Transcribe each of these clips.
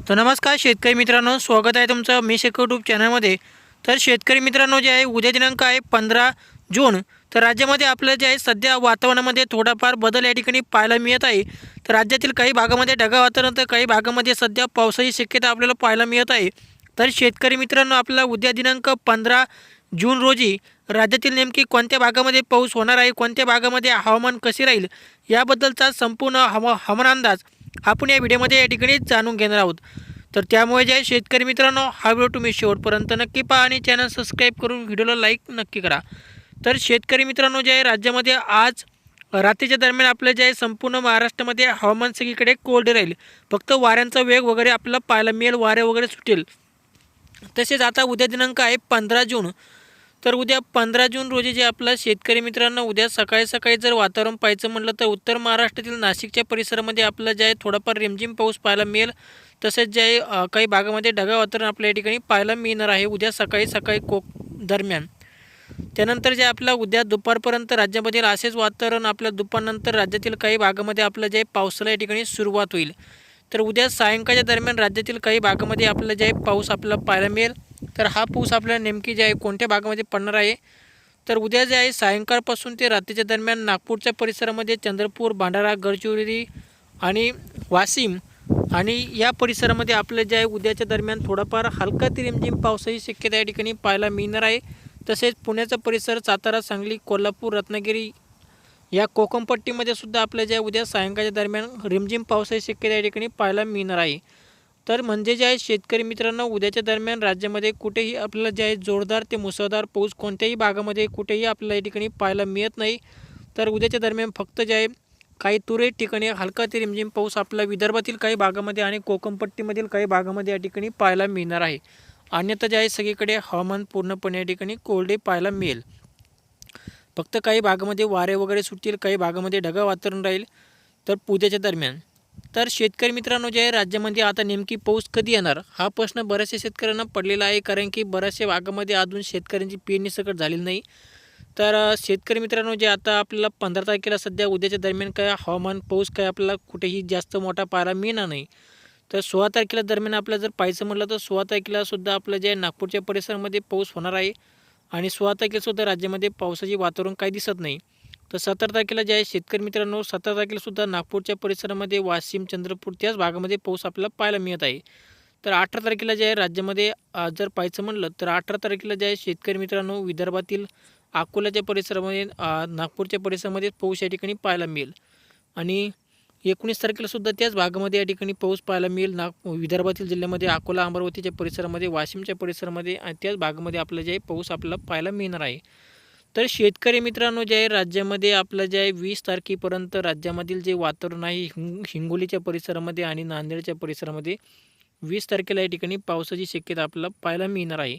तर नमस्कार शेतकरी मित्रांनो, स्वागत आहे तुमचं मी यूट्यूब चॅनलमध्ये. तर शेतकरी मित्रांनो, जे आहे उद्या दिनांक आहे 15 जून. तर राज्यामध्ये आपलं जे आहे सध्या वातावरणामध्ये थोडाफार बदल या ठिकाणी पाहायला मिळत आहे. तर राज्यातील काही भागामध्ये ढगाळ वातावरण, तर काही भागामध्ये सध्या पावसाची शक्यता आपल्याला पाहायला मिळत आहे. तर शेतकरी मित्रांनो, आपल्याला उद्या दिनांक 15 जून रोजी राज्यातील नेमकी कोणत्या भागामध्ये पाऊस होणार आहे, कोणत्या भागामध्ये हवामान कसे राहील, याबद्दलचा संपूर्ण हवामान अंदाज आपण या व्हिडिओमध्ये या ठिकाणी जाणून घेणार आहोत. तर त्यामुळे जे आहे शेतकरी मित्रांनो, हा व्हिडिओ तुम्ही शेवटपर्यंत नक्की पहा आणि चॅनल सबस्क्राईब करून व्हिडिओला लाईक नक्की करा. तर शेतकरी मित्रांनो, जे आहे राज्यामध्ये आज रात्रीच्या दरम्यान आपलं जे आहे संपूर्ण महाराष्ट्रामध्ये हवामान सगळीकडे कोरडे राहील. फक्त वाऱ्यांचा वेग वगैरे आपल्याला पाहायला मिळेल, वारे वगैरे सुटेल. तसेच आता उद्या दिनांक आहे 15 जून. तर उद्या 15 जून रोजी जे आपलं शेतकरी मित्रांनो, उद्या सकाळी सकाळी जर वातावरण पाहायचं म्हटलं तर उत्तर महाराष्ट्रातील नाशिकच्या परिसरामध्ये आपलं जे आहे थोडाफार रिमझिम पाऊस पाहायला मिळेल. तसेच जे आहे काही भागामध्ये ढगाळ वातावरण आपल्या या ठिकाणी पाहायला मिळणार आहे उद्या सकाळी सकाळी दरम्यान. त्यानंतर जे आपलं उद्या दुपारपर्यंत राज्यामधील असेच वातावरण आपल्या दुपारनंतर राज्यातील काही भागामध्ये आपलं जे पावसाला या ठिकाणी सुरुवात होईल. तर उद्या सायंकाळच्या दरम्यान राज्यातील काही भागामध्ये आपलं जे आहे पाऊस आपल्याला पाहायला मिळेल. तर हा पाऊस आपल्याला नेमकी जे आहे कोणत्या भागामध्ये पडणार आहे, तर उद्या जे आहे सायंकाळपासून ते रात्रीच्या दरम्यान नागपूरच्या परिसरामध्ये चंद्रपूर, भंडारा, गडचिरोली आणि वाशिम आणि या परिसरामध्ये आपलं जे आहे उद्याच्या दरम्यान थोडाफार हलका ते रिमझिम पावसाची शक्यता या ठिकाणी पाहायला मिळणार आहे. तसेच पुण्याचा परिसर, सातारा, सांगली, कोल्हापूर, रत्नागिरी या कोकणपट्टीमध्ये सुद्धा आपल्या जे उद्या सायंकाळच्या दरम्यान रिमझिम पावसाची शक्यता या ठिकाणी पाहायला मिळणार आहे. तर म्हणजे जे आहे शेतकरी मित्रांनो, उद्याच्या दरम्यान राज्यामध्ये कुठेही आपल्याला जे आहे जोरदार ते मुसळधार पाऊस कोणत्याही भागामध्ये कुठेही आपल्याला या ठिकाणी पाहायला मिळत नाही. तर उद्याच्या दरम्यान फक्त जे आहे काही तुरळक ठिकाणी हलका ते रिमझिम पाऊस आपल्या विदर्भातील काही भागामध्ये आणि कोकणपट्टीमधील काही भागामध्ये या ठिकाणी पाहायला मिळणार आहे. अन्यथा जे आहे सगळीकडे हवामान पूर्णपणे या ठिकाणी कोरडे पाहायला मिळेल. फक्त काही भागामध्ये वारे वगैरे सुटतील, काही भागामध्ये ढगाळ वातावरण राहील. तर उद्याच्या दरम्यान तर शेतकरी मित्रांनो, जे आहे राज्यामध्ये आता नेमकी पाऊस कधी येणार हा प्रश्न बऱ्याचशा शेतकऱ्यांना पडलेला आहे. कारण की बऱ्याचशा भागामध्ये अजून शेतकऱ्यांची पेरणी सकट झालेली नाही. तर शेतकरी मित्रांनो, जे आता आपल्याला 15 तारखेला सध्या उद्याच्या दरम्यान काय हवामान पाऊस काय आपल्याला कुठेही जास्त मोठा पाहायला मिळणार नाही. तर 16 तारखेला दरम्यान आपल्याला जर पाहायचं म्हटलं तर 16 तारखेला सुद्धा आपलं जे आहे नागपूरच्या परिसरामध्ये पाऊस होणार आहे. आणि 16 तारखेलासुद्धा राज्यामध्ये पावसाचे वातावरण काही दिसत नाही. तर 17 तारखेला जे आहे शेतकरी मित्रांनो, 17 तारखेलासुद्धा नागपूरच्या परिसरामध्ये वाशिम, चंद्रपूर त्याच भागामध्ये पाऊस आपल्याला पाहायला मिळत आहे. तर 18 तारखेला जे आहे राज्यामध्ये जर पाहायचं म्हणलं तर 18 तारखेला जे आहे शेतकरी मित्रांनो, विदर्भातील अकोल्याच्या परिसरामध्ये नागपूरच्या परिसरामध्ये पाऊस या ठिकाणी पाहायला मिळेल. आणि 19 तारखेलासुद्धा त्याच भागामध्ये या ठिकाणी पाऊस पाहायला मिळेल. विदर्भातील जिल्ह्यामध्ये अकोला, अमरावतीच्या परिसरामध्ये, वाशिमच्या परिसरामध्ये आणि त्याच भागामध्ये आपलं जे आहे पाऊस आपल्याला पाहायला मिळणार आहे. तर शेतकरी मित्रांनो, जे आहे राज्यामध्ये आपलं जे आहे 20 तारखेपर्यंत राज्यामधील जे वातावरण आहे हिंगोलीच्या परिसरामध्ये आणि नांदेडच्या परिसरामध्ये 20 तारखेला या ठिकाणी पावसाची शक्यता आपल्याला पाहायला मिळणार आहे.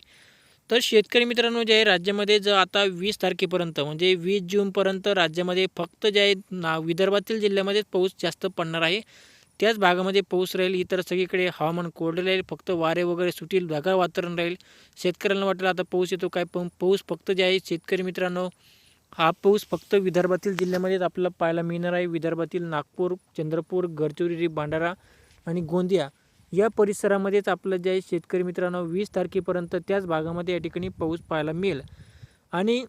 तर शेतकरी मित्रांनो, जे आहे राज्यामध्ये जर आता 20 तारखेपर्यंत म्हणजे 20 जूनपर्यंत राज्यामध्ये फक्त जे आहे विदर्भातील जिल्ह्यामध्येच पाऊस जास्त पडणार आहे. त्याच भागामध्ये पाऊस राहील. इतर सगळीकडे हवामान कोरडे राहील. फक्त वारे वगैरे सुटील, ढगाळ वातावरण राहील. शेतकऱ्यांना वाटेल आता पाऊस येतो काय, पण पाऊस फक्त जे आहे शेतकरी मित्रांनो, हा पाऊस फक्त विदर्भातील जिल्ह्यामध्येच आपल्याला पाहायला मिळणार आहे. विदर्भातील नागपूर, चंद्रपूर, गडचिरोली, भंडारा आणि गोंदिया या परिसरामध्येच आपलं जे आहे शेतकरी मित्रांनो 20 तारखेपर्यंत त्याच भागामध्ये या ठिकाणी पाऊस पाहायला मिळेल. आणि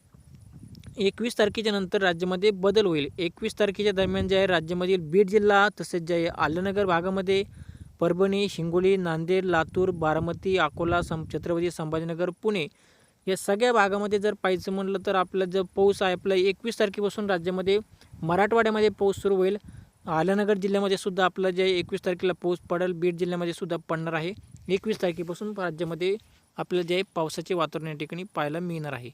21 तारखेच्या नंतर राज्यामध्ये बदल होईल. 21 तारखेच्या दरम्यान जे आहे राज्यामधील बीड जिल्हा, तसेच जे आहे आलनगर भागामध्ये, परभणी, हिंगोली, नांदेड, लातूर, बारामती, अकोला, छत्रपती संभाजीनगर, पुणे या सगळ्या भागामध्ये जर पाहायचं म्हटलं तर आपलं जो पाऊस आहे आपला 21 तारखेपासून राज्यामध्ये मराठवाड्यामध्ये पाऊस सुरू होईल. आलनगर जिल्ह्यामध्ये सुद्धा आपलं जे 21 तारखेला पाऊस पडेल. बीड जिल्ह्यामध्ये सुद्धा पडणार आहे. 21 तारखेपासून राज्यामध्ये आपलं जे पावसाचे वातावरण या ठिकाणी पाहायला मिळणार आहे.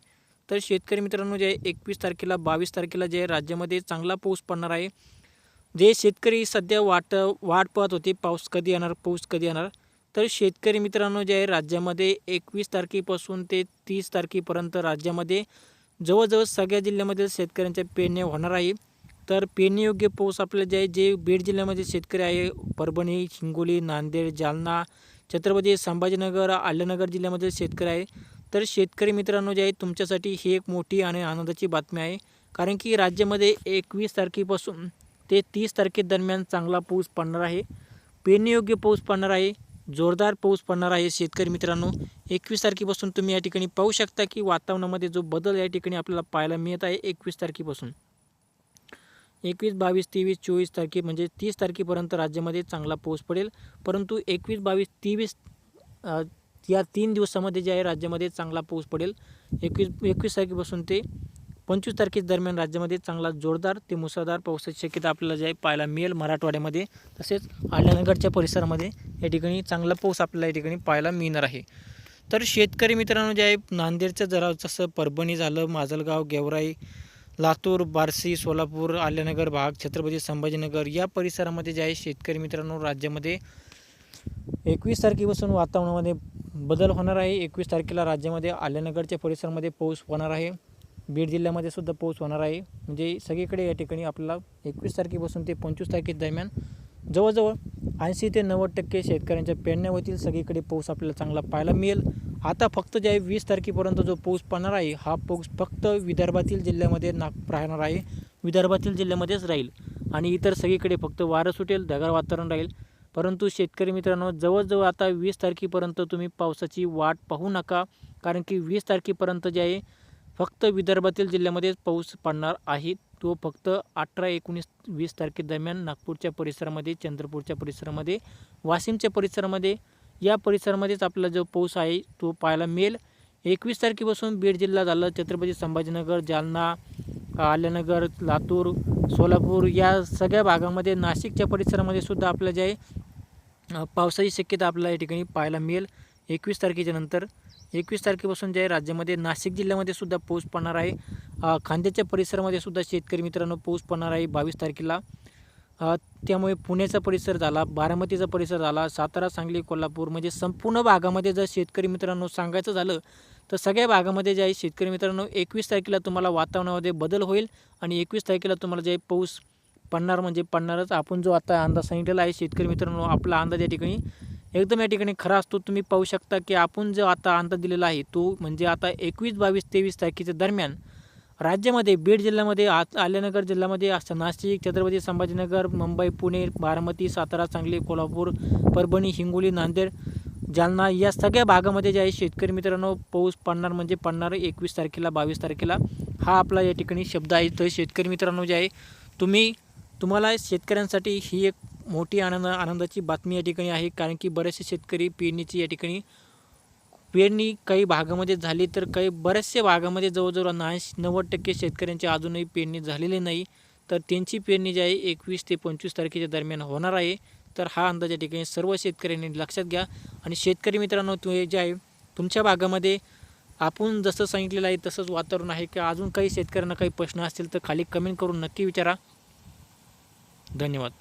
तर शेतकरी मित्रांनो, जे 21 तारखेला 22 तारखेला जे राज्यामध्ये चांगला पाऊस पडणार आहे. जे शेतकरी सध्या वाट पाहत होते पाऊस कधी येणार, पाऊस कधी येणार. तर शेतकरी मित्रांनो, जे आहे राज्यामध्ये 21 तारखेपासून ते 30 तारखेपर्यंत राज्यामध्ये जवळजवळ सगळ्या जिल्ह्यामध्ये शेतकऱ्यांच्या पेरण्या होणार आहे. तर पेरणीयोग्य पाऊस आपलं जे आहे, जे बीड जिल्ह्यामध्ये शेतकरी आहे, परभणी, हिंगोली, नांदेड, जालना, छत्रपती संभाजीनगर, आलनगर जिल्ह्यामध्ये शेतकरी आहे. तर शेतकरी मित्रांनो, जे आहे तुमच्यासाठी ही एक मोठी आणि आनंदाची बातमी आहे. कारण की राज्यामध्ये 21 तारखेपासून ते 30 तारखेदरम्यान चांगला पाऊस पडणार आहे. पेरणीयोग्य पाऊस पडणार आहे. जोरदार पाऊस पडणार आहे शेतकरी मित्रांनो. 21 तारखेपासून तुम्ही या ठिकाणी पाहू शकता की वातावरणामध्ये जो बदल या ठिकाणी आपल्याला पाहायला मिळत आहे 21 तारखेपासून. 21, 22, 23, 24 तारखे म्हणजे 30 तारखेपर्यंत राज्यामध्ये चांगला पाऊस पडेल. परंतु 21, 22, 23 या 3 दिवसामध्ये जे आहे राज्यामध्ये चांगला पाऊस पडेल. 21 तारखेपासून ते 25 तारखेदरम्यान राज्यामध्ये चांगला जोरदार ते मुसळधार पावसाची शक्यता आपल्याला जे आहे पाहायला मिळेल मराठवाड्यामध्ये. तसेच आल्यानगरच्या परिसरामध्ये या ठिकाणी चांगला पाऊस आपल्याला या ठिकाणी पाहायला मिळणार आहे. तर शेतकरी मित्रांनो जे आहे नांदेडचं जरा जसं परभणी झालं, माजलगाव, गेवराई, लातूर, बार्शी, सोलापूर, आल्यानगर भाग, छत्रपती संभाजीनगर या परिसरामध्ये जे आहे शेतकरी मित्रांनो राज्यामध्ये 21 तारखेपासून वातावरणामध्ये बदल होणार आहे. 21 तारखेला राज्यामध्ये आल्यानगरच्या परिसरामध्ये पाऊस होणार आहे. बीड जिल्ह्यामध्ये सुद्धा पाऊस होणार आहे. म्हणजे सगळीकडे या ठिकाणी आपल्याला 21 तारखेपासून ते 25 तारखेदरम्यान जवळजवळ 80 ते 90% शेतकऱ्यांच्या पेरण्या होतील. सगळीकडे पाऊस आपल्याला चांगला पाहायला मिळेल. आता फक्त जे आहे 20 तारखेपर्यंत जो पाऊस पडणार आहे हा पाऊस फक्त विदर्भातील जिल्ह्यामध्ये राहणार आहे. विदर्भातील जिल्ह्यामध्येच राहील आणि इतर सगळीकडे फक्त वारं सुटेल, ढगाळ वातावरण राहील. परंतु शेतकरी मित्रांनो जवळजवळ आता 20 तारखेपर्यंत तुम्ही पावसाची वाट पाहू नका, कारण की 20 तारखेपर्यंत जे आहे फक्त विदर्भातील जिल्ह्यामध्येच पाऊस पडणार आहे. तो फक्त 18, 19, 20 तारखेदरम्यान नागपूरच्या परिसरामध्ये, चंद्रपूरच्या परिसरामध्ये, वाशिमच्या परिसरामध्ये या परिसरामध्येच आपल्याला जो पाऊस आहे तो पाहायला मिळेल. 21 तारखेपासून बीड जिल्हा झालं, छत्रपती संभाजीनगर, जालना, आल्यानगर, लातूर, सोलापूर या सगळ्या भागामध्ये, नाशिकच्या परिसरामध्ये सुद्धा आपल्याला जे आहे पावसाची शक्यता आपल्याला या ठिकाणी पाहायला मिळेल 21 तारखेच्या नंतर. 21 तारखेपासून जे आहे राज्यामध्ये नाशिक जिल्ह्यामध्ये सुद्धा पाऊस पडणार आहे. खांद्याच्या परिसरामध्ये सुद्धा शेतकरी मित्रांनो पाऊस पडणार आहे 22 तारखेला. त्यामुळे पुण्याचा परिसर झाला, बारामतीचा परिसर झाला, सातारा, सांगली, कोल्हापूर म्हणजे संपूर्ण भागामध्ये जर शेतकरी मित्रांनो सांगायचं झालं तर सगळ्या भागामध्ये जे आहे शेतकरी मित्रांनो 21 तारखेला तुम्हाला वातावरणामध्ये बदल होईल आणि 21 तारखेला तुम्हाला जे पाऊस पडणार म्हणजे पडणारच. आपण जो आता अंदाज सांगितलेला आहे शेतकरी मित्रांनो आपला अंदाज या ठिकाणी एकदम या ठिकाणी खरा असतो. तुम्ही पाहू शकता की आपण जो आता अंदाज दिलेला आहे तो म्हणजे आता 21, 22, 23 तारखेच्या दरम्यान राज्यामध्ये बीड जिल्ह्यामध्ये, आल्यानगर जिल्ह्यामध्ये, नाशिक, छत्रपती संभाजीनगर, मुंबई, पुणे, बारामती, सातारा, सांगली, कोल्हापूर, परभणी, हिंगोली, नांदेड, जालना या सगळ्या भागामध्ये जे आहे शेतकरी मित्रांनो पाऊस पडणार म्हणजे पडणार 21 तारखेला, 22 तारखेला हा आपला या ठिकाणी शब्द आहे. तर शेतकरी मित्रांनो जे आहे तुम्हाला शेतकऱ्यांसाठी ही एक मोठी आनंदाची बातमी या ठिकाणी आहे, कारण की बरेचसे शेतकरी पेरणीची या ठिकाणी पेरणी काही भागामध्ये झाली तर काही बऱ्याचशा भागामध्ये जवळजवळ 90% शेतकऱ्यांची अजूनही पेरणी झालेली नाही. तर त्यांची पेरणी जी आहे 21 ते 25 तारखेच्या दरम्यान होणार आहे. तर हा अंदाज या ठिकाणी सर्व शेतकऱ्यांनी लक्षात घ्या. आणि शेतकरी मित्रांनो तुम्ही जे आहे तुमच्या भागामध्ये आपण जसं सांगितलेलं आहे तसंच वातावरण आहे की अजून काही शेतकऱ्यांना काही प्रश्न असतील तर खाली कमेंट करून नक्की विचारा. धन्यवाद.